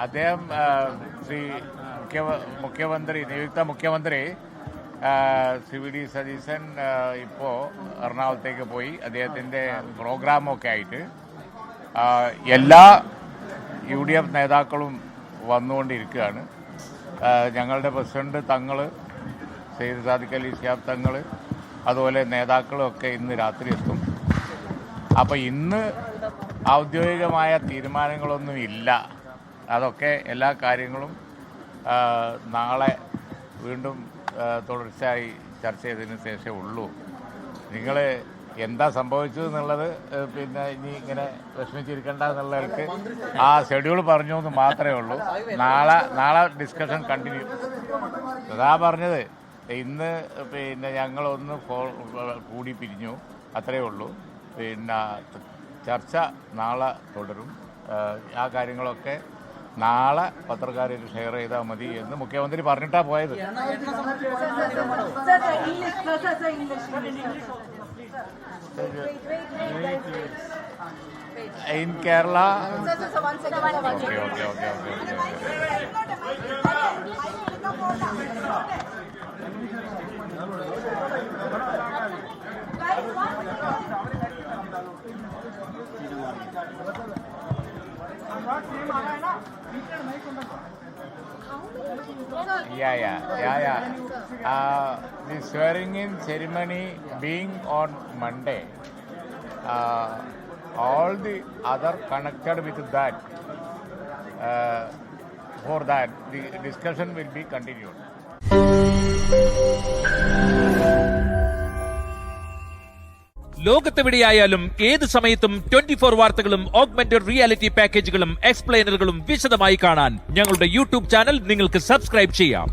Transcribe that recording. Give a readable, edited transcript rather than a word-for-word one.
അദ്ദേഹം ശ്രീ മുഖ്യമന്ത്രി നിയുക്ത മുഖ്യമന്ത്രി ശ്രീ വി ഡി സതീശൻ ഇപ്പോൾ എറണാകുളത്തേക്ക് പോയി അദ്ദേഹത്തിൻ്റെ പ്രോഗ്രാമൊക്കെ ആയിട്ട് എല്ലാ UDF നേതാക്കളും വന്നുകൊണ്ടിരിക്കുകയാണ്. ഞങ്ങളുടെ പ്രസിഡന്റ് തങ്ങൾ സെയ്ദ് സാദിഖ് അലി ശിഹാബ് തങ്ങൾ അതുപോലെ നേതാക്കളൊക്കെ ഇന്ന് രാത്രി എത്തും. അപ്പോൾ ഇന്ന് ഔദ്യോഗികമായ തീരുമാനങ്ങളൊന്നും ഇല്ല. അതൊക്കെ എല്ലാ കാര്യങ്ങളും നാളെ വീണ്ടും തുടർച്ചയായി ചർച്ച ചെയ്തതിന് ശേഷമേ ഉള്ളൂ. നിങ്ങൾ എന്താ സംഭവിച്ചതെന്നുള്ളത് പിന്നെ ഇനി ഇങ്ങനെ വിഷമിച്ചിരിക്കേണ്ട എന്നുള്ളവർക്ക് ആ ഷെഡ്യൂൾ പറഞ്ഞു എന്ന് മാത്രമേ ഉള്ളൂ. നാളെ ഡിസ്കഷൻ കണ്ടിന്യൂ. അതാ പറഞ്ഞത്, ഇന്ന് പിന്നെ ഞങ്ങളൊന്ന് കൂടി പിരിഞ്ഞു, അത്രയേ ഉള്ളൂ. പിന്നെ ചർച്ച നാളെ തുടരും. ആ കാര്യങ്ങളൊക്കെ നാളെ പത്രക്കാർക്ക് ഷെയർ ചെയ്താൽ മതി എന്ന് മുഖ്യമന്ത്രി പറഞ്ഞിട്ടാ പോയത്. In Kerala okay. Yeah. The swearing-in ceremony being on Monday, all the other connected with that, for that, the discussion will be continued. ലോകത്തെവിടെയായാലും ഏത് സമയത്തും 24 വാർത്തകളും ഓഗ്മെന്റഡ് റിയാലിറ്റി പാക്കേജുകളും എക്സ്പ്ലെയിനറുകളും വിശദമായി കാണാൻ ഞങ്ങളുടെ യൂട്യൂബ് ചാനൽ നിങ്ങൾക്ക് സബ്സ്ക്രൈബ് ചെയ്യാം.